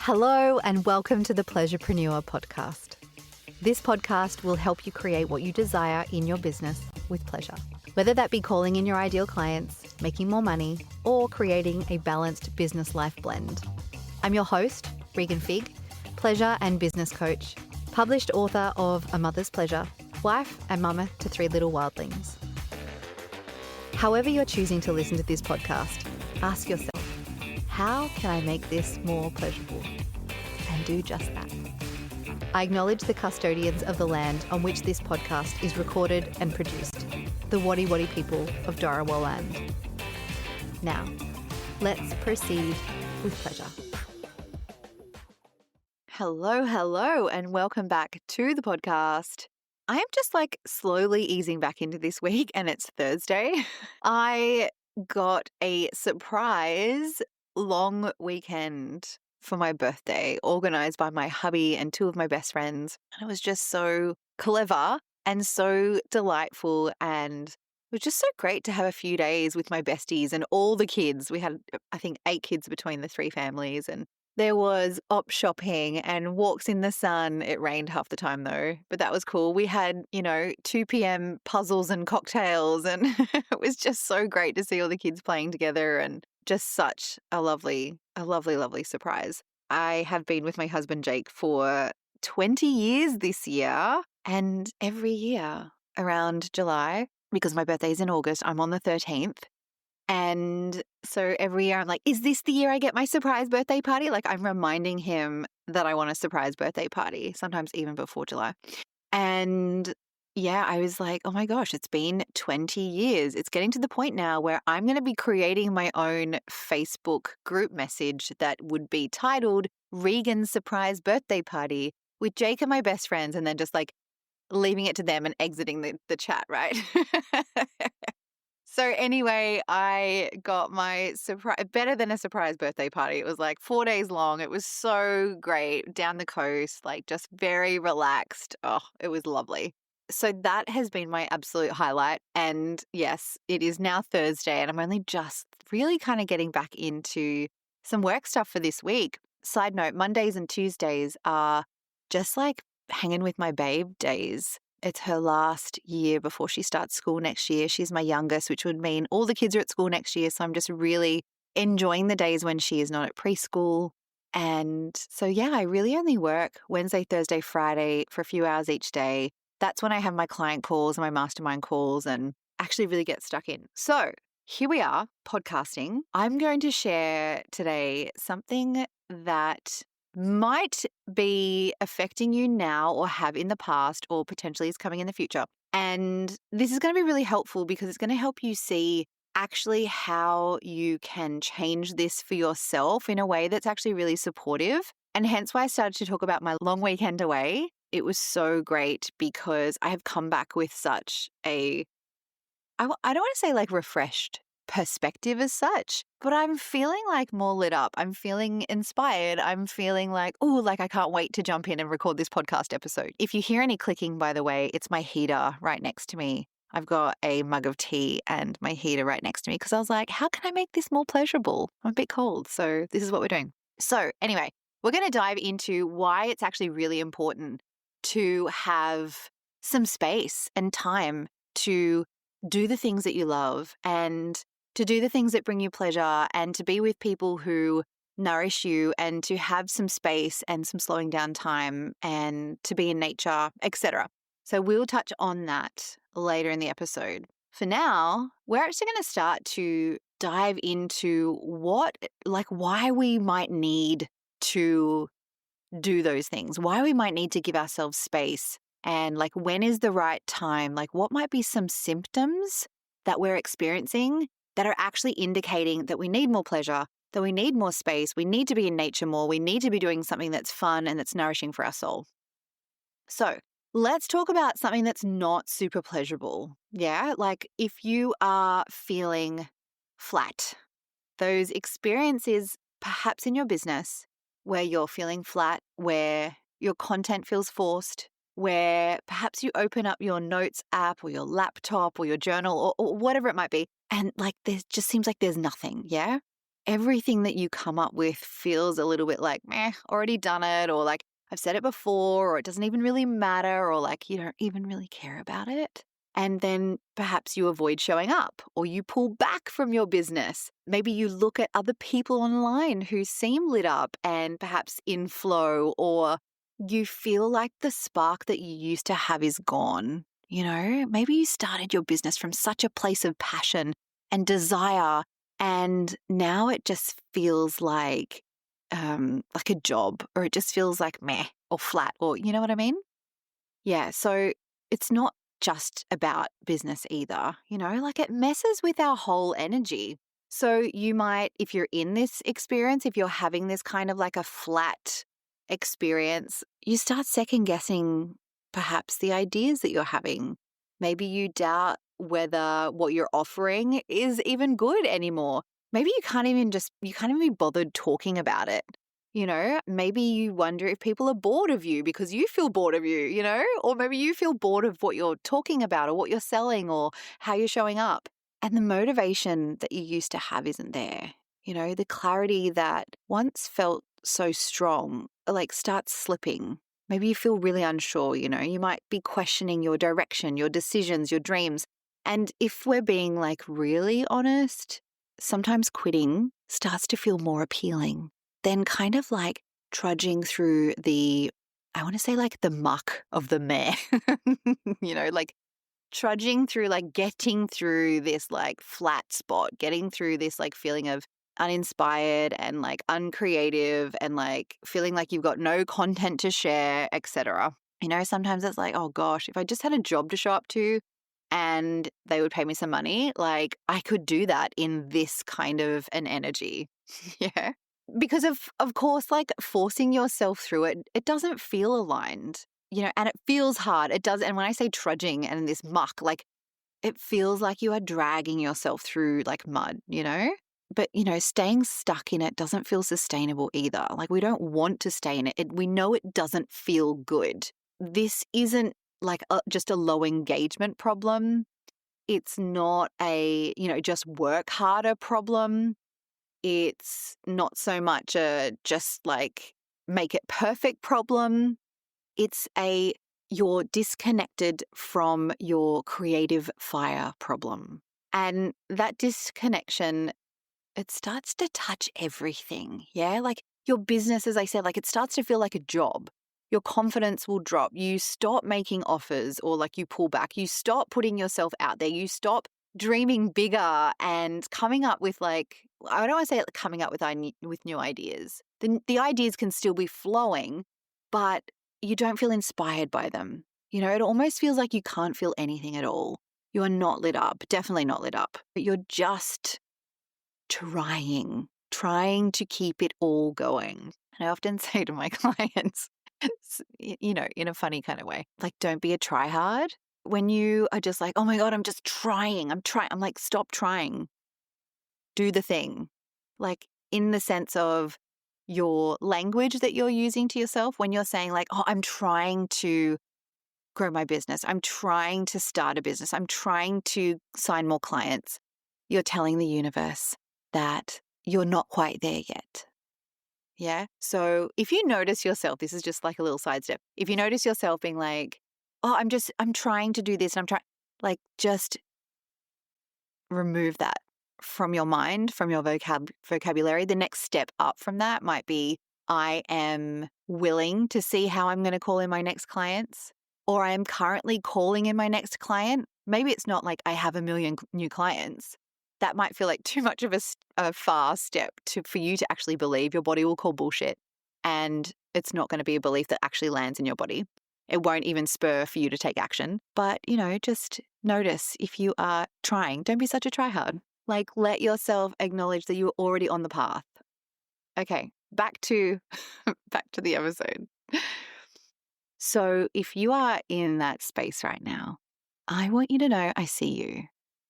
Hello and welcome to the Pleasurepreneur podcast. This podcast will help you create what you desire in your business with pleasure, whether that be calling in your ideal clients, making more money, or creating a balanced business life blend. I'm your host, Regan Figg, pleasure and business coach, published author of A Mother's Pleasure, wife and mama to 3 little wildlings. However you're choosing to listen to this podcast, ask yourself, how can I make this more pleasurable? And do just that. I acknowledge the custodians of the land on which this podcast is recorded and produced, the Wadi Wadi people of Dharawal land. Now, let's proceed with pleasure. Hello, and welcome back to the podcast. I am just slowly easing back into this week, and it's Thursday. I got a surprise long weekend for my birthday organized by my hubby and 2 of my best friends. And it was just so clever and so delightful. And it was just so great to have a few days with my besties and all the kids. We had, I think, 8 kids between the 3 families. And there was op shopping and walks in the sun. It rained half the time though, but that was cool. We had, 2 p.m. puzzles and cocktails, and it was just so great to see all the kids playing together and just such a lovely surprise. I have been with my husband Jake for 20 years this year, and every year around July, because my birthday is in August, I'm on the 13th. And so every year I'm like, is this the year I get my surprise birthday party? I'm reminding him that I want a surprise birthday party, sometimes even before July. And yeah, I was like, oh my gosh, it's been 20 years. It's getting to the point now where I'm going to be creating my own Facebook group message that would be titled Regan's Surprise Birthday Party with Jake and my best friends, and then just leaving it to them and exiting the chat, right? So anyway, I got my surprise, better than a surprise birthday party. It was 4 days long. It was so great down the coast, just very relaxed. Oh, it was lovely. So that has been my absolute highlight. And yes, it is now Thursday and I'm only just really kind of getting back into some work stuff for this week. Side note, Mondays and Tuesdays are just hanging with my babe days. It's her last year before she starts school next year. She's my youngest, which would mean all the kids are at school next year. So I'm just really enjoying the days when she is not at preschool. And so, yeah, I really only work Wednesday, Thursday, Friday for a few hours each day. That's when I have my client calls and my mastermind calls and actually really get stuck in. So here we are, podcasting. I'm going to share today something that might be affecting you now or have in the past or potentially is coming in the future. And this is going to be really helpful because it's going to help you see actually how you can change this for yourself in a way that's actually really supportive. And hence why I started to talk about my long weekend away. It was so great because I have come back with such I don't want to say refreshed perspective as such, but I'm feeling more lit up. I'm feeling inspired. I'm feeling I can't wait to jump in and record this podcast episode. If you hear any clicking, by the way, it's my heater right next to me. I've got a mug of tea and my heater right next to me because I was like, how can I make this more pleasurable? I'm a bit cold, so this is what we're doing. So anyway, we're going to dive into why it's actually really important to have some space and time to do the things that you love and to do the things that bring you pleasure and to be with people who nourish you and to have some space and some slowing down time and to be in nature, etc. So we'll touch on that later in the episode. For now, we're actually going to start to dive into why we might need to do those things, why we might need to give ourselves space, and when is the right time, what might be some symptoms that we're experiencing that are actually indicating that we need more pleasure, that we need more space, we need to be in nature more, we need to be doing something that's fun and that's nourishing for our soul. So let's talk about something that's not super pleasurable. Yeah, if you are feeling flat, those experiences perhaps in your business where you're feeling flat, where your content feels forced, where perhaps you open up your notes app or your laptop or your journal or whatever it might be, and there just seems like there's nothing, yeah? everything that you come up with feels a little bit like, meh, already done it, or like I've said it before, or it doesn't even really matter, or like you don't even really care about it. And then perhaps you avoid showing up or you pull back from your business. Maybe you look at other people online who seem lit up and perhaps in flow, or you feel like the spark that you used to have is gone. Maybe you started your business from such a place of passion and desire, and now it just feels like a job, or it just feels like meh or flat, or you know what I mean? Yeah. So it's not just about business either, like it messes with our whole energy. So you might, if you're in this experience, if you're having this kind of like a flat experience, you start second guessing perhaps the ideas that you're having. Maybe you doubt whether what you're offering is even good anymore. Maybe you can't even be bothered talking about it. Maybe you wonder if people are bored of you because you feel bored of you, or maybe you feel bored of what you're talking about or what you're selling or how you're showing up. And the motivation that you used to have isn't there. The clarity that once felt so strong, like starts slipping. Maybe you feel really unsure, you might be questioning your direction, your decisions, your dreams. And if we're being like really honest, sometimes quitting starts to feel more appealing than kind of like trudging through I want to say like the muck of the mare, like trudging through, like getting through this like flat spot, getting through this like feeling of uninspired and like uncreative and like feeling like you've got no content to share, etc. Sometimes it's like, oh gosh, if I just had a job to show up to and they would pay me some money, like I could do that in this kind of an energy. Yeah. Because of course, like forcing yourself through it, it doesn't feel aligned, and it feels hard. It does. And when I say trudging and this muck, like it feels like you are dragging yourself through like mud, But, staying stuck in it doesn't feel sustainable either. Like we don't want to stay in it. We know it doesn't feel good. This isn't like just a low engagement problem. It's not a, just work harder problem. It's not so much a just like make it perfect problem. It's you're disconnected from your creative fire problem. And that disconnection, it starts to touch everything. Yeah. Like your business, as I said, like it starts to feel like a job. Your confidence will drop. You stop making offers or like you pull back. You stop putting yourself out there. You stop dreaming bigger and coming up with like, I don't want to say coming up with new ideas. The ideas can still be flowing, but you don't feel inspired by them. It almost feels like you can't feel anything at all. You are not lit up, definitely not lit up. But you're just trying to keep it all going. And I often say to my clients, in a funny kind of way, like, don't be a tryhard. When you are just like, oh my God, I'm just trying. I'm like, stop trying. Do the thing. Like in the sense of your language that you're using to yourself when you're saying like, oh, I'm trying to grow my business. I'm trying to start a business. I'm trying to sign more clients. You're telling the universe that you're not quite there yet. Yeah. So if you notice yourself, this is just like a little sidestep. If you notice yourself being like, oh, I'm trying to do this and I'm trying, like, just remove that from your mind, from your vocabulary. The next step up from that might be, I am willing to see how I'm going to call in my next clients, or I am currently calling in my next client. Maybe it's not like I have a million new clients. That might feel like too much of a far step for you to actually believe. Your body will call bullshit, and it's not going to be a belief that actually lands in your body. It won't even spur for you to take action. But, just notice if you are trying. Don't be such a tryhard. Like, let yourself acknowledge that you're already on the path. Okay, back to the episode. So if you are in that space right now, I want you to know I see you.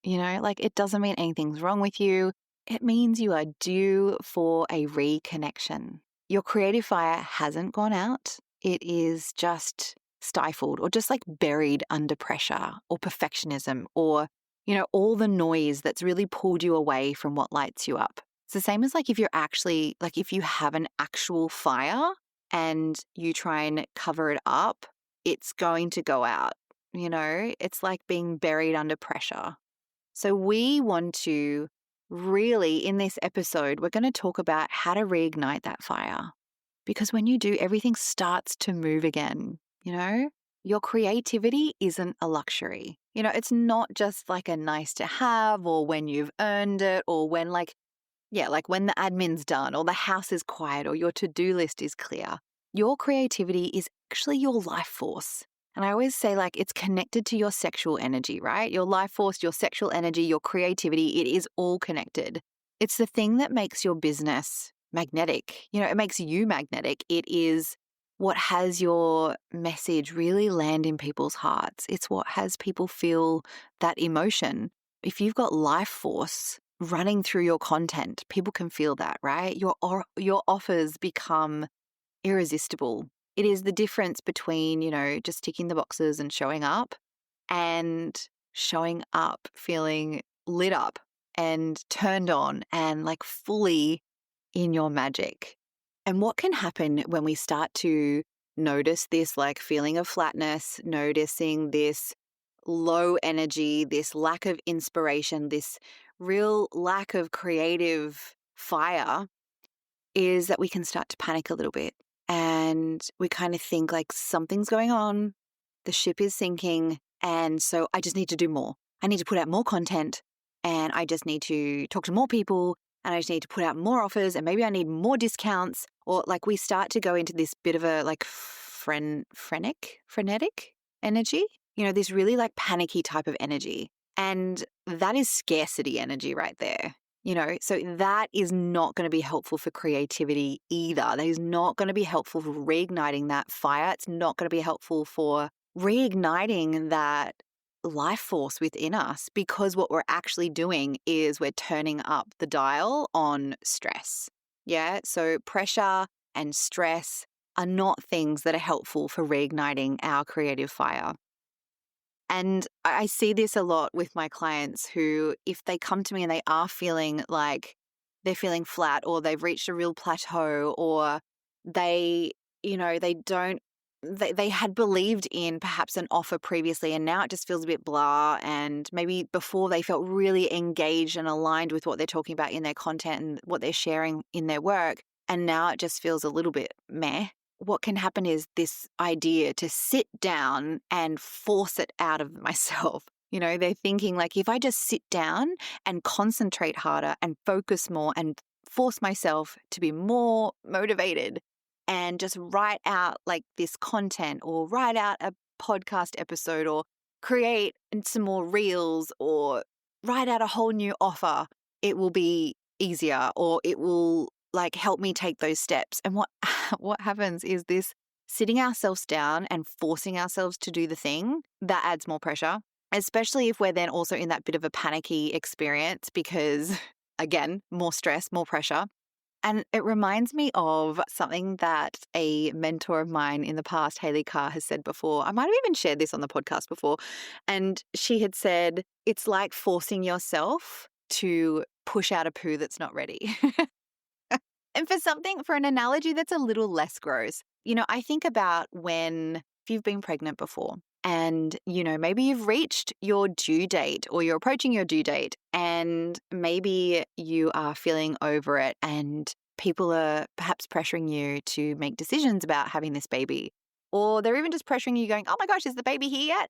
Like it doesn't mean anything's wrong with you. It means you are due for a reconnection. Your creative fire hasn't gone out. It is just stifled or just like buried under pressure or perfectionism or, all the noise that's really pulled you away from what lights you up. It's the same as like if you're actually, like if you have an actual fire and you try and cover it up, it's going to go out. It's like being buried under pressure. So we want to really, in this episode, we're going to talk about how to reignite that fire. Because when you do, everything starts to move again. Your creativity isn't a luxury. It's not just like a nice to have or when you've earned it or when like when the admin's done or the house is quiet or your to-do list is clear. Your creativity is actually your life force. And I always say like it's connected to your sexual energy, right? Your life force, your sexual energy, your creativity, it is all connected. It's the thing that makes your business magnetic. It makes you magnetic. It is what has your message really land in people's hearts. It's what has people feel that emotion. If you've got life force running through your content, people can feel that, right? Your offers become irresistible. It is the difference between, just ticking the boxes and showing up feeling lit up and turned on and like fully in your magic. And what can happen when we start to notice this like feeling of flatness, noticing this low energy, this lack of inspiration, this real lack of creative fire, is that we can start to panic a little bit. And we kind of think like something's going on, the ship is sinking, and so I just need to do more. I need to put out more content, and I just need to talk to more people, and I just need to put out more offers, and maybe I need more discounts. Or like we start to go into this bit of a like frenetic energy, this really like panicky type of energy. And that is scarcity energy right there. So that is not going to be helpful for creativity either. That is not going to be helpful for reigniting that fire. It's not going to be helpful for reigniting that life force within us, because what we're actually doing is we're turning up the dial on stress. Yeah. So pressure and stress are not things that are helpful for reigniting our creative fire. And I see this a lot with my clients who, if they come to me and they are feeling like they're feeling flat or they've reached a real plateau, or they had believed in perhaps an offer previously and now it just feels a bit blah, and maybe before they felt really engaged and aligned with what they're talking about in their content and what they're sharing in their work, and now it just feels a little bit meh. What can happen is this idea to sit down and force it out of myself. They're thinking like, if I just sit down and concentrate harder and focus more and force myself to be more motivated and just write out like this content or write out a podcast episode or create some more reels or write out a whole new offer, it will be easier, or it will like help me take those steps. And what happens is this sitting ourselves down and forcing ourselves to do the thing, that adds more pressure, especially if we're then also in that bit of a panicky experience because, again, more stress, more pressure. And it reminds me of something that a mentor of mine in the past, Haley Carr, has said before. I might have even shared this on the podcast before. And she had said, it's like forcing yourself to push out a poo that's not ready. And for an analogy that's a little less gross, I think about if you've been pregnant before and, maybe you've reached your due date or you're approaching your due date and maybe you are feeling over it and people are perhaps pressuring you to make decisions about having this baby, or they're even just pressuring you going, oh my gosh, is the baby here yet?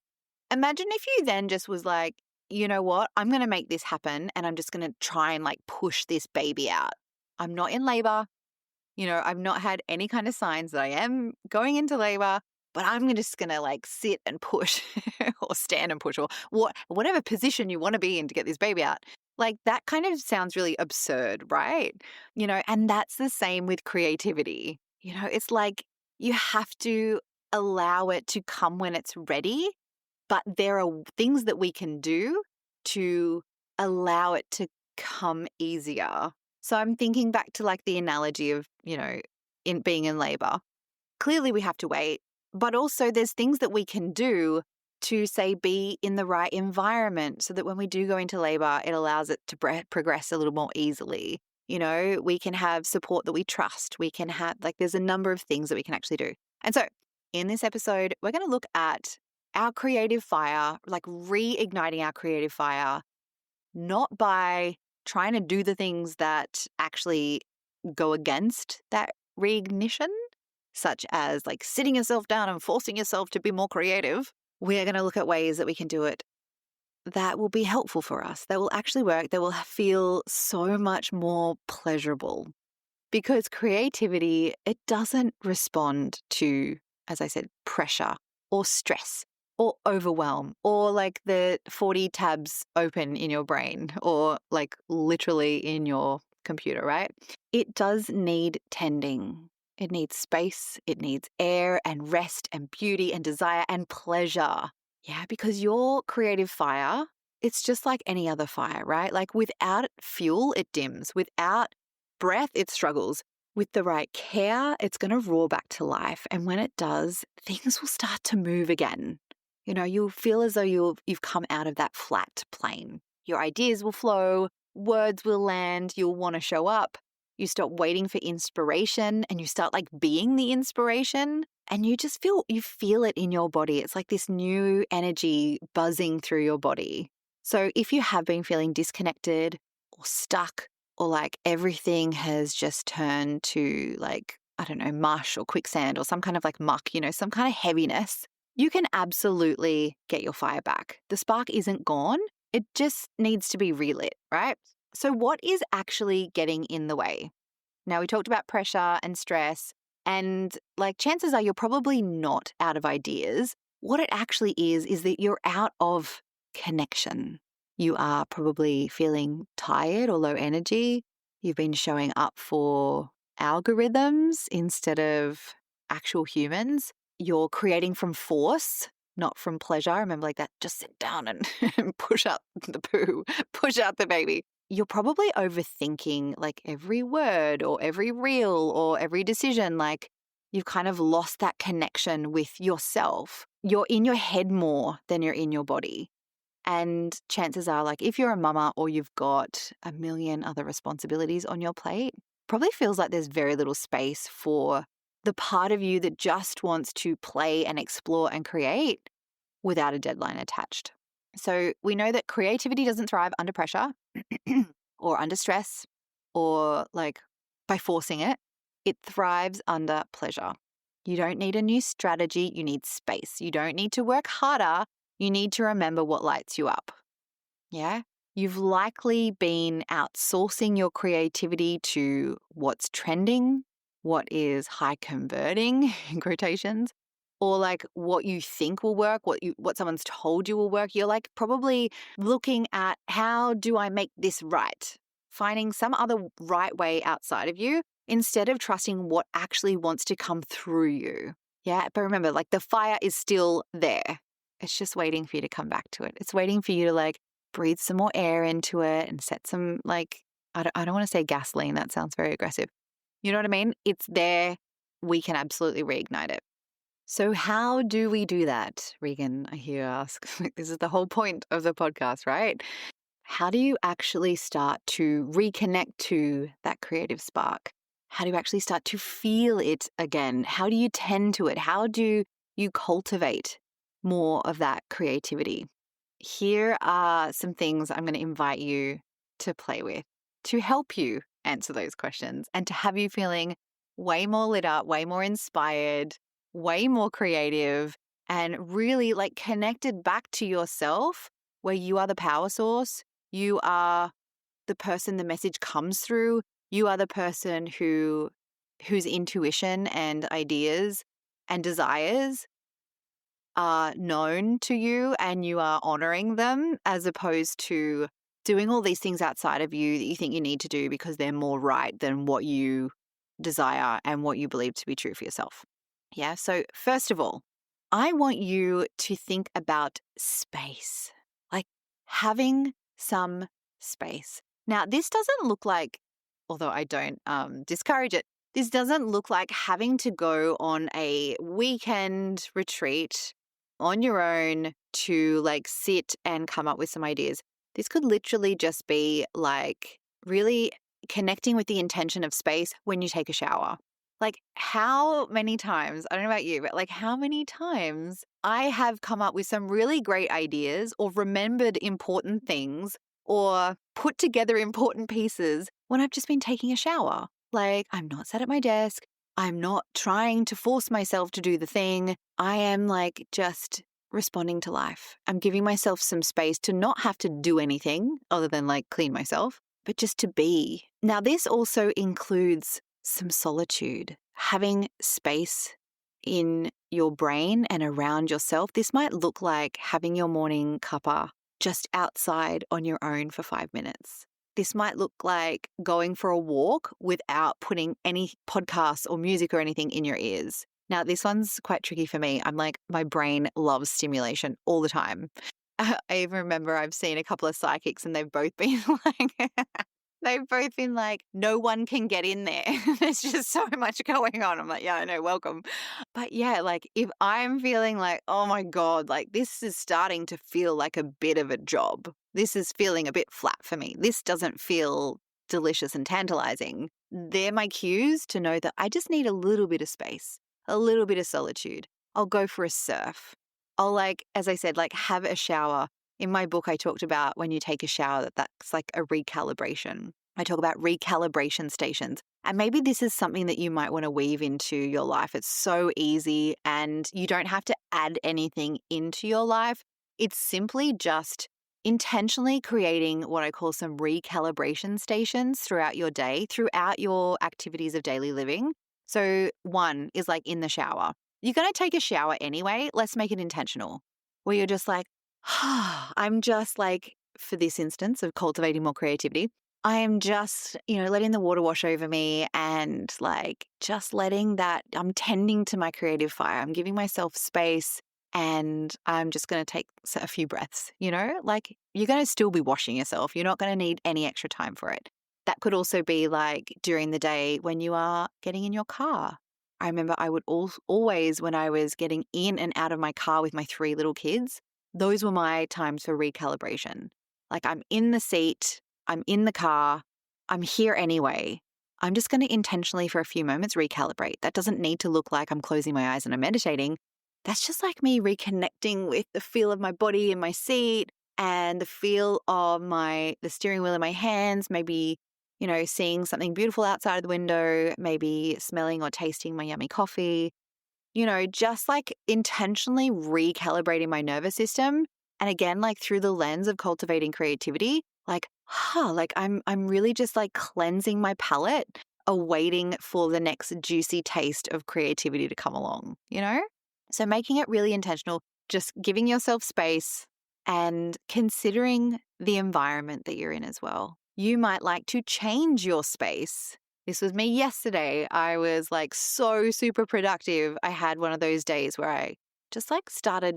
Imagine if you then just was like, you know what, I'm going to make this happen and I'm just going to try and like push this baby out. I'm not in labor. I've not had any kind of signs that I am going into labor, but I'm just going to like sit and push or stand and push or whatever position you want to be in to get this baby out. Like that kind of sounds really absurd, right? And that's the same with creativity. It's like you have to allow it to come when it's ready, but there are things that we can do to allow it to come easier. So I'm thinking back to like the analogy of, in being in labor. Clearly we have to wait, but also there's things that we can do to say be in the right environment so that when we do go into labor, it allows it to progress a little more easily. We can have support that we trust. We can have, there's a number of things that we can actually do. And so in this episode, we're going to look at our creative fire, reigniting our creative fire, not by trying to do the things that actually go against that reignition, such as sitting yourself down and forcing yourself to be more creative. We're going to look at ways that we can do it that will be helpful for us, that will actually work, that will feel so much more pleasurable. Because creativity, it doesn't respond to, as I said, pressure or stress or overwhelm or the 40 tabs open in your brain or literally in your computer, right? It does need tending. It needs space, it needs air and rest and beauty and desire and pleasure. Yeah, because your creative fire, it's just like any other fire, right? Without fuel, it dims. Without breath, it struggles. With the right care, it's going to roar back to life. And when it does, things will start to move again. You'll feel as though you've come out of that flat plane. Your ideas will flow, words will land, you'll want to show up. You stop waiting for inspiration and you start being the inspiration. And you just feel it in your body. It's like this new energy buzzing through your body. So if you have been feeling disconnected or stuck or everything has just turned to I don't know, mush or quicksand or some kind of muck, some kind of heaviness, you can absolutely get your fire back. The spark isn't gone. It just needs to be relit, right? So what is actually getting in the way? Now, we talked about pressure and stress, and chances are you're probably not out of ideas. What it actually is that you're out of connection. You are probably feeling tired or low energy. You've been showing up for algorithms instead of actual humans. You're creating from force, not from pleasure. Remember that, just sit down and push out the poo, push out the baby. You're probably overthinking every word or every reel or every decision. You've kind of lost that connection with yourself. You're in your head more than you're in your body. And chances are, if you're a mama or you've got a million other responsibilities on your plate, probably feels like there's very little space for the part of you that just wants to play and explore and create without a deadline attached. So we know that creativity doesn't thrive under pressure or under stress or by forcing it. It thrives under pleasure. You don't need a new strategy. You need space. You don't need to work harder. You need to remember what lights you up. Yeah? You've likely been outsourcing your creativity to what's trending, what is high converting, in quotations, or what you think will work, what someone's told you will work. You're probably looking at, how do I make this right? Finding some other right way outside of you instead of trusting what actually wants to come through you. Yeah, but remember, the fire is still there. It's just waiting for you to come back to it. It's waiting for you to breathe some more air into it and set some I don't want to say gasoline. That sounds very aggressive. You know what I mean? It's there. We can absolutely reignite it. So how do we do that, Regan? I hear you ask. This is the whole point of the podcast, right? How do you actually start to reconnect to that creative spark? How do you actually start to feel it again? How do you tend to it? How do you cultivate more of that creativity? Here are some things I'm going to invite you to play with to help you answer those questions and to have you feeling way more lit up, way more inspired, way more creative, and really connected back to yourself, where you are the power source. You are the person the message comes through. You are the person whose intuition and ideas and desires are known to you and you are honoring them, as opposed to doing all these things outside of you that you think you need to do because they're more right than what you desire and what you believe to be true for yourself. Yeah. So first of all, I want you to think about space, having some space. Now, this doesn't look although I don't discourage it, this doesn't look like having to go on a weekend retreat on your own to sit and come up with some ideas. This could literally just be really connecting with the intention of space when you take a shower. Like, how many times, I don't know about you, but like how many times I have come up with some really great ideas or remembered important things or put together important pieces when I've just been taking a shower. Like, I'm not sat at my desk. I'm not trying to force myself to do the thing. I am like just responding to life. I'm giving myself some space to not have to do anything other than like clean myself, but just to be. Now, this also includes some solitude, having space in your brain and around yourself. This might look like having your morning cuppa just outside on your own for 5 minutes. This might look like going for a walk without putting any podcasts or music or anything in your ears. Now, this one's quite tricky for me. I'm like, my brain loves stimulation all the time. I even remember I've seen a couple of psychics and they've both been like, no one can get in there. There's just so much going on. I'm like, yeah, I know, welcome. But yeah, like if I'm feeling like, oh my God, like this is starting to feel like a bit of a job. This is feeling a bit flat for me. This doesn't feel delicious and tantalizing. They're my cues to know that I just need a little bit of space, a little bit of solitude. I'll go for a surf. I'll like, as I said, like have a shower. In my book, I talked about when you take a shower, that's like a recalibration. I talk about recalibration stations. And maybe this is something that you might want to weave into your life. It's so easy and you don't have to add anything into your life. It's simply just intentionally creating what I call some recalibration stations throughout your day, throughout your activities of daily living. So one is like in the shower. You're going to take a shower anyway. Let's make it intentional where you're just like, I'm just like, for this instance of cultivating more creativity, I am just, letting the water wash over me and like just letting that, I'm tending to my creative fire. I'm giving myself space and I'm just going to take a few breaths, like you're going to still be washing yourself. You're not going to need any extra time for it. That could also be like during the day when you are getting in your car. I remember I would always, when I was getting in and out of my car with my 3 little kids, those were my times for recalibration. Like I'm in the seat, I'm in the car, I'm here anyway. I'm just going to intentionally for a few moments recalibrate. That doesn't need to look like I'm closing my eyes and I'm meditating. That's just like me reconnecting with the feel of my body in my seat and the feel of the steering wheel in my hands, maybe seeing something beautiful outside of the window, maybe smelling or tasting my yummy coffee, just like intentionally recalibrating my nervous system. And again, like through the lens of cultivating creativity, like, I'm really just like cleansing my palate, awaiting for the next juicy taste of creativity to come along, So making it really intentional, just giving yourself space and considering the environment that you're in as well. You might like to change your space. This was me yesterday. I was like so super productive. I had one of those days where I just like started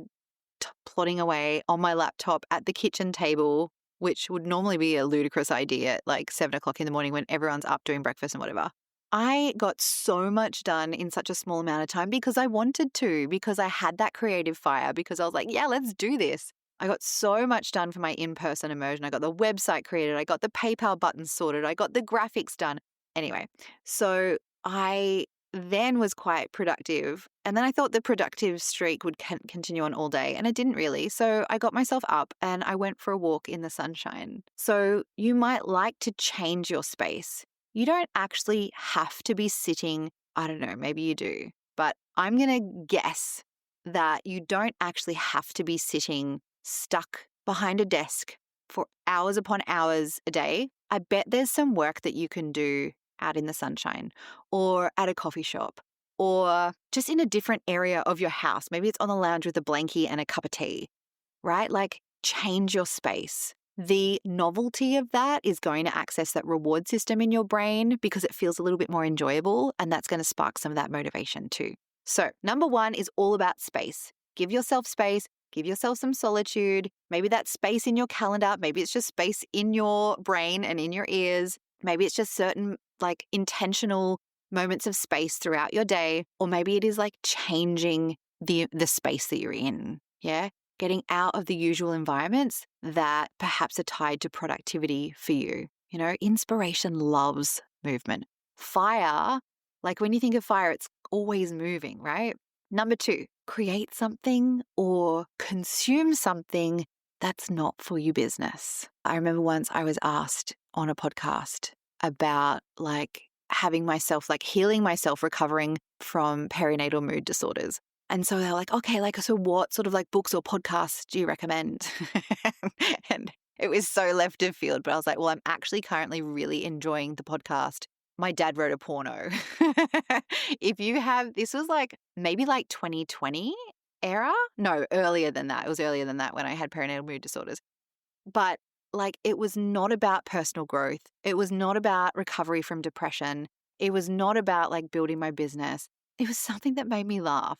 plodding away on my laptop at the kitchen table, which would normally be a ludicrous idea at like 7:00 in the morning when everyone's up doing breakfast and whatever. I got so much done in such a small amount of time because I wanted to, because I had that creative fire, because I was like, yeah, let's do this. I got so much done for my in-person immersion. I got the website created. I got the PayPal button sorted. I got the graphics done. Anyway, so I then was quite productive. And then I thought the productive streak would continue on all day, and it didn't really. So I got myself up and I went for a walk in the sunshine. So you might like to change your space. You don't actually have to be sitting, I don't know, maybe you do, but I'm going to guess that you don't actually have to be sitting stuck behind a desk for hours upon hours a day. I bet there's some work that you can do out in the sunshine or at a coffee shop or just in a different area of your house. Maybe it's on the lounge with a blankie and a cup of tea, right? Like change your space. The novelty of that is going to access that reward system in your brain because it feels a little bit more enjoyable, and that's going to spark some of that motivation too. So number 1 is all about space. Give yourself space. Give yourself some solitude. Maybe that's space in your calendar. Maybe it's just space in your brain and in your ears. Maybe it's just certain like intentional moments of space throughout your day. Or maybe it is like changing the space that you're in. Yeah. Getting out of the usual environments that perhaps are tied to productivity for you. Inspiration loves movement. Fire, like when you think of fire, it's always moving, right? Number 2, create something or consume something that's not for your business. I remember once I was asked on a podcast about having myself, healing myself, recovering from perinatal mood disorders. And so they're like, okay, so what sort of books or podcasts do you recommend? And it was so left of field, but I was like, well, I'm actually currently really enjoying the podcast My Dad Wrote a Porno. If you have, this was maybe 2020 era. No, earlier than that. It was earlier than that when I had perinatal mood disorders. But it was not about personal growth. It was not about recovery from depression. It was not about building my business. It was something that made me laugh.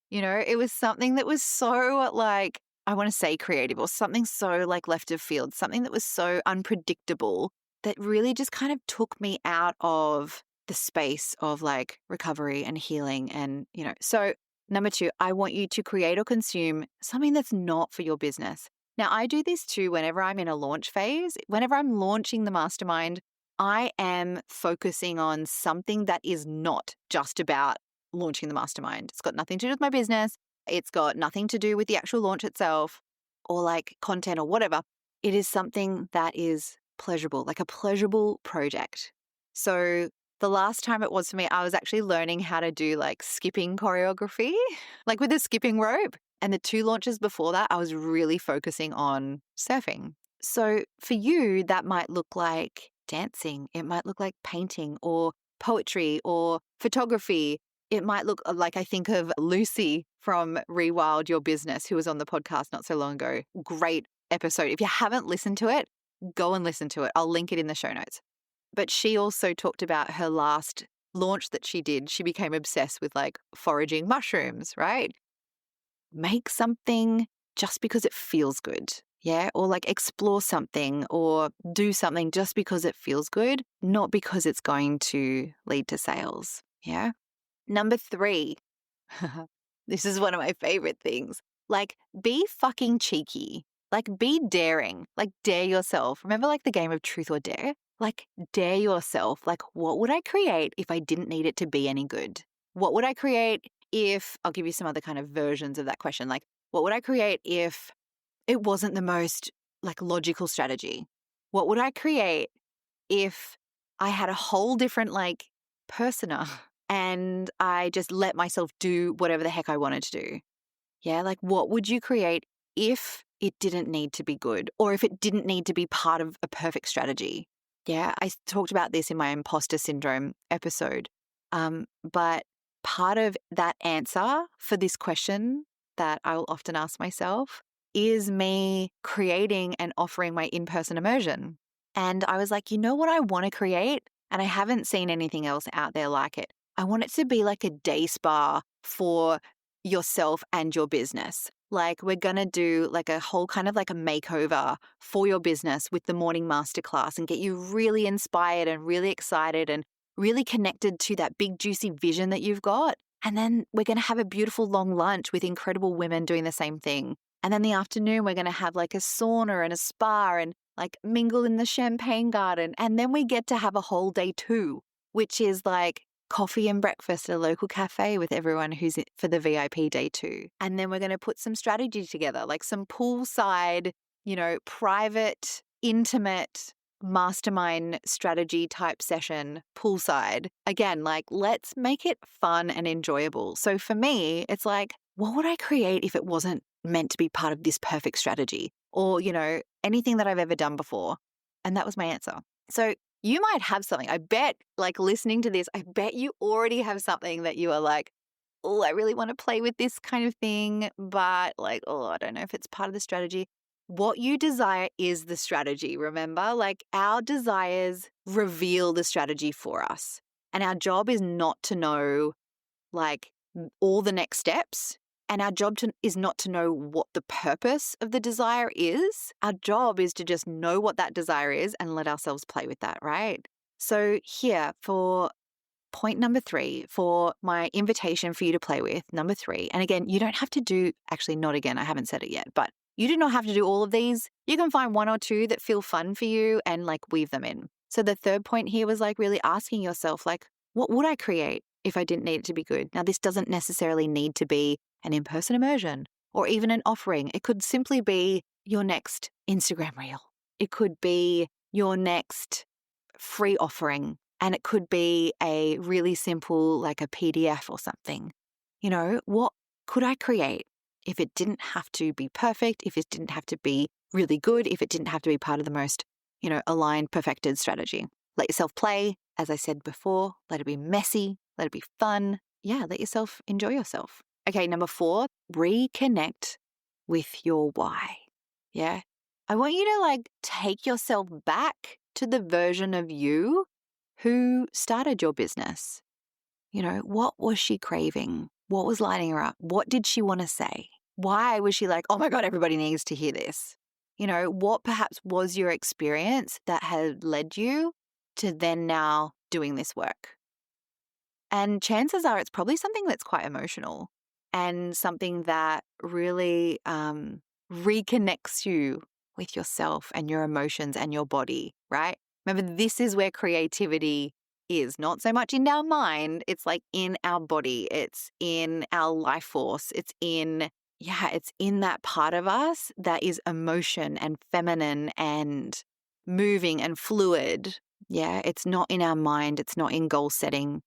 It was something that was so I want to say creative, or something so left of field, something that was so unpredictable that really just kind of took me out of the space of recovery and healing. And, so number 2, I want you to create or consume something that's not for your business. Now, I do this too whenever I'm in a launch phase. Whenever I'm launching the mastermind, I am focusing on something that is not just about launching the mastermind. It's got nothing to do with my business. It's got nothing to do with the actual launch itself or content or whatever. It is something that is pleasurable, a pleasurable project. So the last time it was for me, I was actually learning how to do skipping choreography, with a skipping rope. And the 2 launches before that, I was really focusing on surfing. So for you, that might look like dancing. It might look like painting or poetry or photography. It might look I think of Lucy from Rewild Your Business, who was on the podcast not so long ago. Great episode. If you haven't listened to it, go and listen to it. I'll link it in the show notes. But she also talked about her last launch that she did. She became obsessed with foraging mushrooms, right? Make something just because it feels good. Yeah. Or explore something or do something just because it feels good, not because it's going to lead to sales. Yeah. Number 3, this is one of my favorite things. Be fucking cheeky. Be daring. Dare yourself. Remember the game of truth or dare? Dare yourself. What would I create if I didn't need it to be any good? What would I create if, I'll give you some other kind of versions of that question. What would I create if it wasn't the most logical strategy? What would I create if I had a whole different persona and I just let myself do whatever the heck I wanted to do? Yeah. What would you create if it didn't need to be good, or if it didn't need to be part of a perfect strategy? Yeah. I talked about this in my imposter syndrome episode. But part of that answer for this question that I will often ask myself is me creating and offering my in-person immersion. And I was like, you know what I want to create? And I haven't seen anything else out there like it. I want it to be like a day spa for yourself and your business. We're going to do a whole kind of a makeover for your business with the morning masterclass and get you really inspired and really excited and really connected to that big juicy vision that you've got. And then we're going to have a beautiful long lunch with incredible women doing the same thing. And then the afternoon, we're going to have a sauna and a spa and mingle in the champagne garden. And then we get to have a whole day 2, which is coffee and breakfast at a local cafe with everyone who's for the VIP day 2. And then we're going to put some strategy together, some poolside, private, intimate mastermind strategy type session poolside. Again, let's make it fun and enjoyable. So for me, it's what would I create if it wasn't meant to be part of this perfect strategy or, anything that I've ever done before? And that was my answer. So you might have something. I bet listening to this, I bet you already have something that you are oh, I really want to play with this kind of thing, but oh, I don't know if it's part of the strategy. What you desire is the strategy, remember? Our desires reveal the strategy for us. And our job is not to know all the next steps. And our job is not to know what the purpose of the desire is. Our job is to just know what that desire is and let ourselves play with that, right? So here for point number 3, for my invitation for you to play with, number 3. And again, you don't have to do, actually not again, I haven't said it yet, but You do not have to do all of these. You can find one or two that feel fun for you and like weave them in. So the third point here was like really asking yourself, like, what would I create if I didn't need it to be good? Now, this doesn't necessarily need to be an in-person immersion or even an offering. It could simply be your next Instagram reel. It could be your next free offering. And it could be a really simple, like a PDF or something. What could I create if it didn't have to be perfect, if it didn't have to be really good, if it didn't have to be part of the most, aligned, perfected strategy? Let yourself play. As I said before, let it be messy, let it be fun. Yeah, let yourself enjoy yourself. Okay, number 4, reconnect with your why. Yeah. I want you to like take yourself back to the version of you who started your business. What was she craving? What was lighting her up? What did she want to say? Why was she like, oh my God, everybody needs to hear this? What perhaps was your experience that had led you to then now doing this work? And chances are it's probably something that's quite emotional and something that really reconnects you with yourself and your emotions and your body, right? Remember, this is where creativity is not so much in our mind. It's like in our body. It's in our life force. It's in that part of us that is emotion and feminine and moving and fluid. Yeah, it's not in our mind. It's not in goal setting.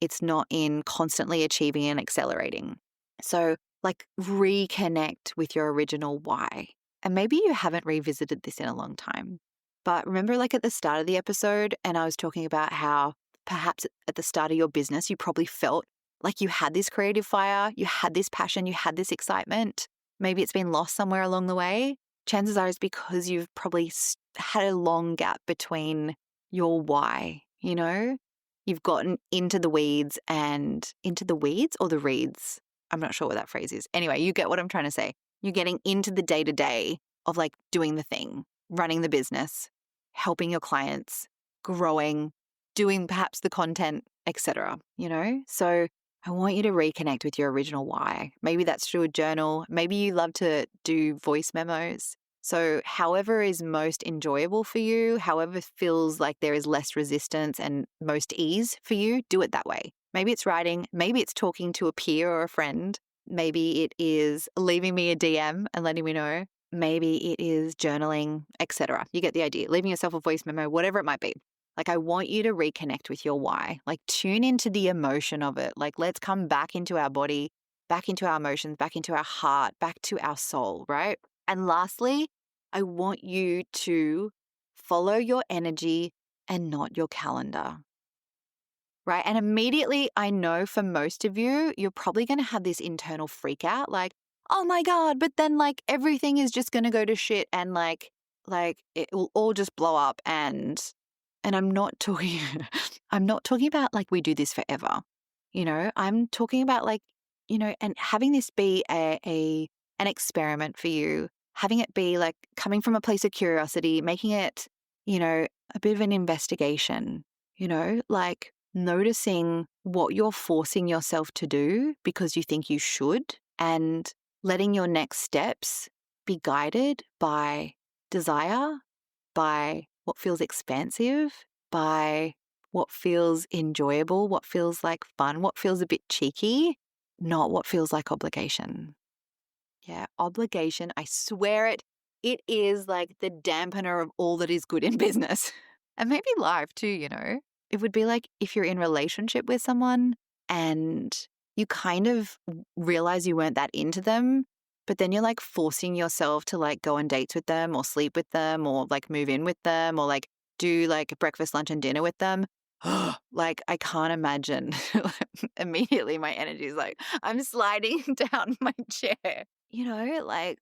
It's not in constantly achieving and accelerating. So like reconnect with your original why. And maybe you haven't revisited this in a long time. But remember like at the start of the episode, and I was talking about how perhaps at the start of your business, you probably felt like you had this creative fire, you had this passion, you had this excitement. Maybe it's been lost somewhere along the way. Chances are it's because you've probably had a long gap between your why, You've gotten into the weeds or the reeds. I'm not sure what that phrase is. Anyway, you get what I'm trying to say. You're getting into the day-to-day of like doing the thing, running the business, helping your clients, growing, doing perhaps the content, etc. So I want you to reconnect with your original why. Maybe that's through a journal. Maybe you love to do voice memos. So however is most enjoyable for you, however feels like there is less resistance and most ease for you, do it that way. Maybe it's writing, maybe it's talking to a peer or a friend. Maybe it is leaving me a DM and letting me know. Maybe it is journaling, etc. You get the idea. Leaving yourself a voice memo, whatever it might be. Like I want you to reconnect with your why. Like tune into the emotion of it. Like let's come back into our body, back into our emotions, back into our heart, back to our soul, right? And lastly, I want you to follow your energy and not your calendar, right? And immediately, I know for most of you, you're probably going to have this internal freak out, like, oh my God, but then like everything is just going to go to shit and like it will all just blow up. And I'm not talking, I'm not talking about like we do this forever, I'm talking about like, and having this be an experiment for you, having it be like coming from a place of curiosity, making it, a bit of an investigation, like noticing what you're forcing yourself to do because you think you should and letting your next steps be guided by desire, by what feels expansive, by what feels enjoyable, what feels like fun, what feels a bit cheeky, not what feels like obligation. Yeah, obligation, I swear it is like the dampener of all that is good in business. And maybe life too, It would be like if you're in relationship with someone and you kind of realize you weren't that into them, but then you're like forcing yourself to like go on dates with them or sleep with them or like move in with them or like do like breakfast, lunch and dinner with them. Like I can't imagine. Immediately my energy is like, I'm sliding down my chair. Like,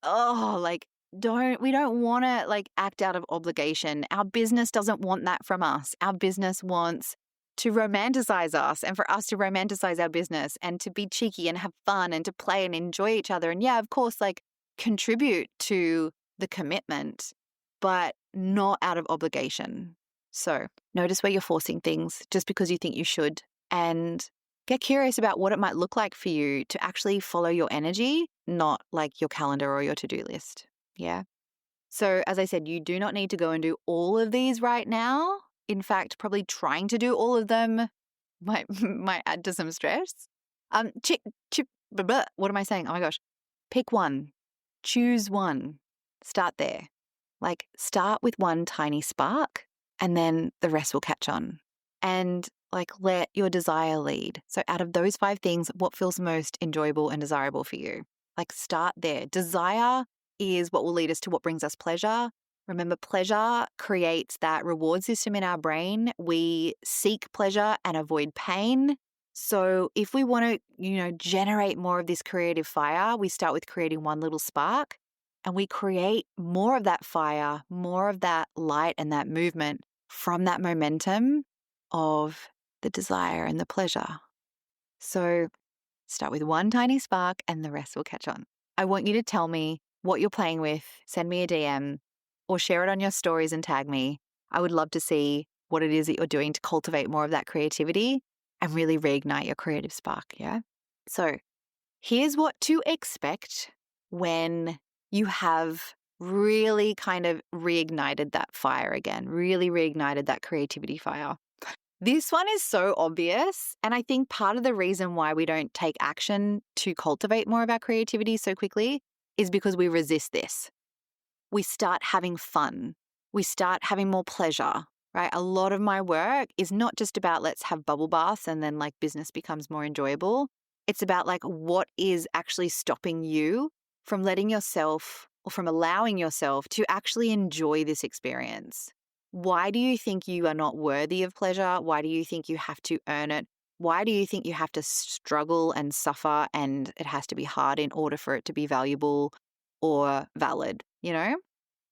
we don't want to like act out of obligation. Our business doesn't want that from us. Our business wants to romanticize us and for us to romanticize our business and to be cheeky and have fun and to play and enjoy each other. And yeah, of course, like contribute to the commitment, but not out of obligation. So notice where you're forcing things just because you think you should and get curious about what it might look like for you to actually follow your energy, not like your calendar or your to-do list. Yeah. So, as I said, you do not need to go and do all of these right now. In fact, probably trying to do all of them might might add to some stress. Chip, chip, blah, blah. What am I saying? Oh my gosh. Pick one. Choose one. Start there. Like, start with one tiny spark and then the rest will catch on. And like, let your desire lead. So, out of those 5 things, what feels most enjoyable and desirable for you? Like, start there. Desire is what will lead us to what brings us pleasure. Remember, pleasure creates that reward system in our brain. We seek pleasure and avoid pain. So if we want to, generate more of this creative fire, we start with creating one little spark and we create more of that fire, more of that light and that movement from that momentum of the desire and the pleasure. So start with one tiny spark and the rest will catch on. I want you to tell me what you're playing with, send me a DM or share it on your stories and tag me. I would love to see what it is that you're doing to cultivate more of that creativity and really reignite your creative spark, yeah? So here's what to expect when you have really kind of reignited that fire again, really reignited that creativity fire. This one is so obvious. And I think part of the reason why we don't take action to cultivate more of our creativity so quickly is because we resist this. We start having fun. We start having more pleasure, right? A lot of my work is not just about let's have bubble baths and then like business becomes more enjoyable. It's about like what is actually stopping you from letting yourself or from allowing yourself to actually enjoy this experience. Why do you think you are not worthy of pleasure? Why do you think you have to earn it? Why do you think you have to struggle and suffer and it has to be hard in order for it to be valuable or valid,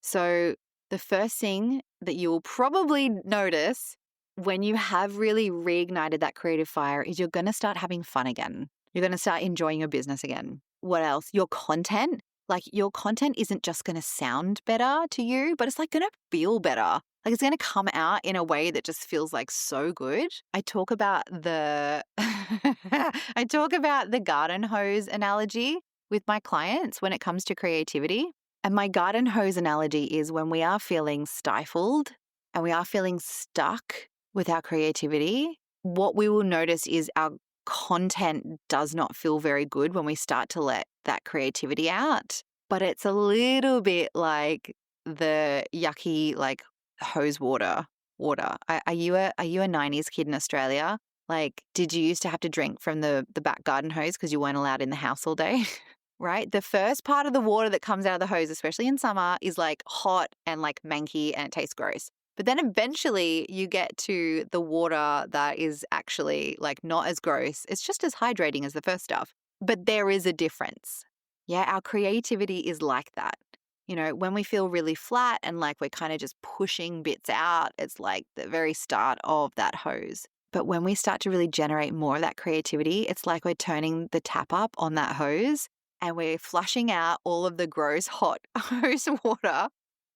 So the first thing that you will probably notice when you have really reignited that creative fire is you're going to start having fun again. You're going to start enjoying your business again. What else? Your content. Like your content isn't just going to sound better to you, but it's like going to feel better. Like it's going to come out in a way that just feels like so good. I talk about the I talk about the garden hose analogy with my clients when it comes to creativity. And my garden hose analogy is when we are feeling stifled and we are feeling stuck with our creativity, what we will notice is our content does not feel very good when we start to let that creativity out. But it's a little bit like the yucky, like hose water. Are you a 90s kid in Australia? Like, did you used to have to drink from the back garden hose because you weren't allowed in the house all day? Right? The first part of the water that comes out of the hose, especially in summer, is like hot and like manky and it tastes gross. But then eventually you get to the water that is actually like not as gross. It's just as hydrating as the first stuff. But there is a difference. Yeah, our creativity is like that. When we feel really flat and like we're kind of just pushing bits out, it's like the very start of that hose. But when we start to really generate more of that creativity, it's like we're turning the tap up on that hose and we're flushing out all of the gross hot hose water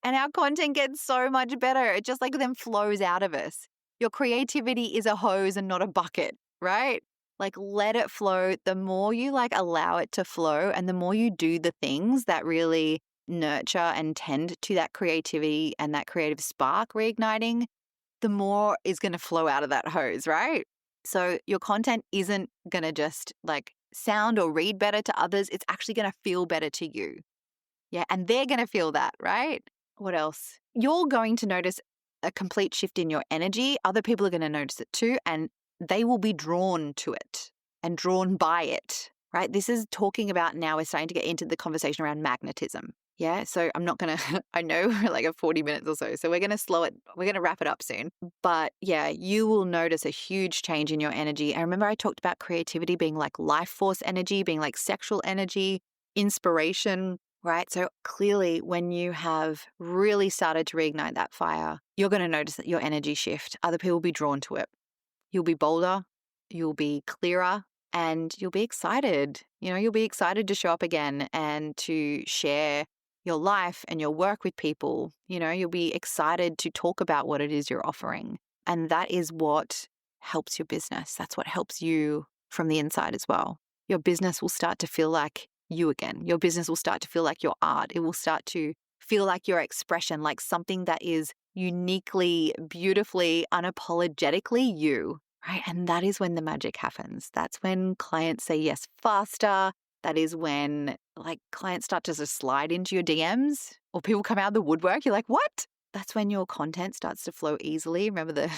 and our content gets so much better. It just like then flows out of us. Your creativity is a hose and not a bucket, right? Like let it flow. The more you like allow it to flow and the more you do the things that really nurture and tend to that creativity and that creative spark reigniting, the more is going to flow out of that hose, right? So your content isn't going to just like sound or read better to others. It's actually going to feel better to you. Yeah. And they're going to feel that, right? What else? You're going to notice a complete shift in your energy. Other people are going to notice it too. And they will be drawn to it and drawn by it, right? This is talking about now we're starting to get into the conversation around magnetism. Yeah. So I'm not going to, I know we're like at 40 minutes or so. So we're going to slow it. We're going to wrap it up soon. But yeah, you will notice a huge change in your energy. And remember, I talked about creativity being like life force energy, being like sexual energy, inspiration, right? So clearly, when you have really started to reignite that fire, you're going to notice that your energy shift. Other people will be drawn to it. You'll be bolder, you'll be clearer, and you'll be excited. You'll be excited to show up again and to share your life and your work with people. You'll be excited to talk about what it is you're offering. And that is what helps your business. That's what helps you from the inside as well. Your business will start to feel like you again. Your business will start to feel like your art. It will start to feel like your expression, like something that is uniquely, beautifully, unapologetically you, right? And that is when the magic happens. That's when clients say yes faster. That is when like clients start to just slide into your DMs or people come out of the woodwork. You're like, what? That's when your content starts to flow easily. Remember the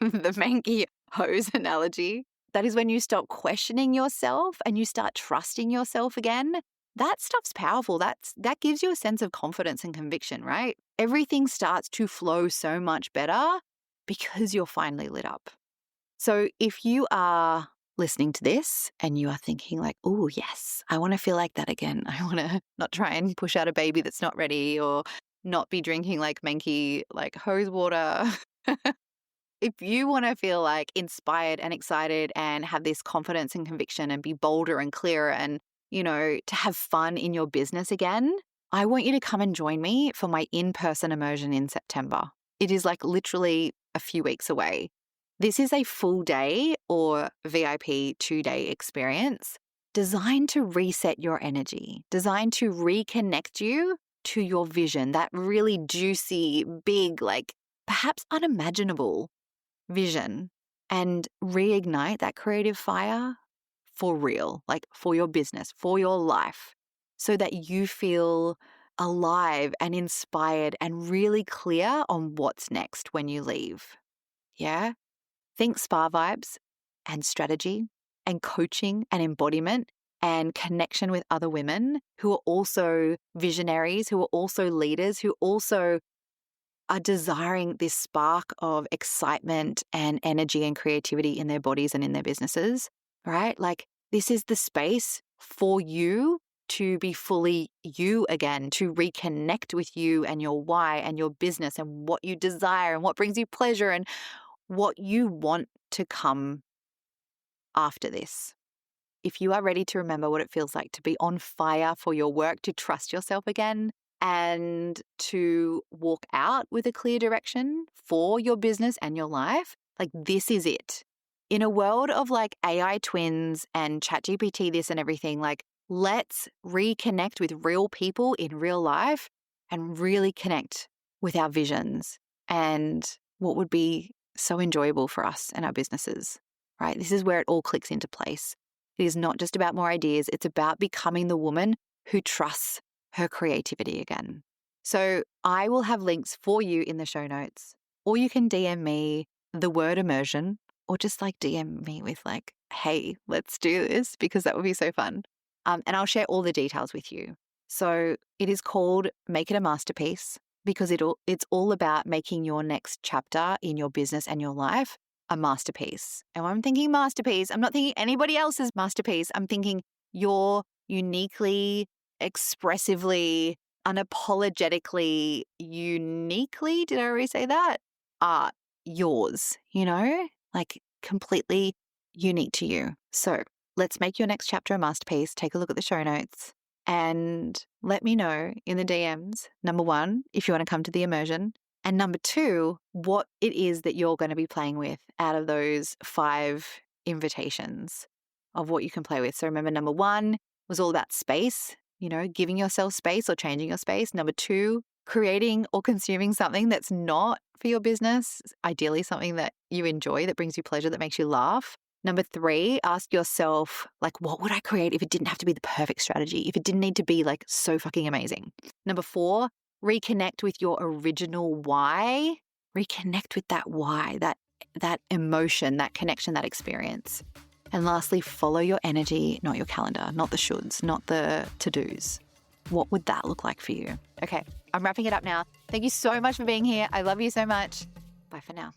the manky hose analogy? That is when you stop questioning yourself and you start trusting yourself again. That stuff's powerful. That gives you a sense of confidence and conviction, right? Everything starts to flow so much better because you're finally lit up. So if you are listening to this and you are thinking like, oh, yes, I want to feel like that again. I want to not try and push out a baby that's not ready or not be drinking like manky, like hose water. If you want to feel like inspired and excited and have this confidence and conviction and be bolder and clearer and, to have fun in your business again, I want you to come and join me for my in-person immersion in September. It is like literally a few weeks away. This is a full day or VIP 2-day experience designed to reset your energy, designed to reconnect you to your vision, that really juicy, big, like perhaps unimaginable vision, and reignite that creative fire for real, like for your business, for your life, so that you feel alive and inspired and really clear on what's next when you leave. Yeah? Think spa vibes and strategy and coaching and embodiment and connection with other women who are also visionaries, who are also leaders, who also are desiring this spark of excitement and energy and creativity in their bodies and in their businesses, right? Like this is the space for you to be fully you again, to reconnect with you and your why and your business and what you desire and what brings you pleasure and what you want to come after this. If you are ready to remember what it feels like to be on fire for your work, to trust yourself again, and to walk out with a clear direction for your business and your life, like this is it. In a world of like AI twins and ChatGPT this and everything, like let's reconnect with real people in real life and really connect with our visions and what would be so enjoyable for us and our businesses, right? This is where it all clicks into place. It is not just about more ideas. It's about becoming the woman who trusts her creativity again. So I will have links for you in the show notes, or you can DM me the word immersion, or just like DM me with like, hey, let's do this, because that would be so fun. And I'll share all the details with you. So it is called Make It a Masterpiece because it's all about making your next chapter in your business and your life a masterpiece. And when I'm thinking masterpiece, I'm not thinking anybody else's masterpiece. I'm thinking your uniquely, expressively, unapologetically, uniquely, did I already say that? Yours, like completely unique to you. So let's make your next chapter a masterpiece. Take a look at the show notes and let me know in the DMs, number one, if you want to come to the immersion. And number two, what it is that you're going to be playing with out of those 5 invitations of what you can play with. So remember, number one was all about space, giving yourself space or changing your space. Number 2, creating or consuming something that's not for your business, ideally something that you enjoy, that brings you pleasure, that makes you laugh. Number 3, ask yourself, like, what would I create if it didn't have to be the perfect strategy, if it didn't need to be like so fucking amazing? Number 4, reconnect with your original why. Reconnect with that why, that emotion, that connection, that experience. And lastly, follow your energy, not your calendar, not the shoulds, not the to-dos. What would that look like for you? Okay, I'm wrapping it up now. Thank you so much for being here. I love you so much. Bye for now.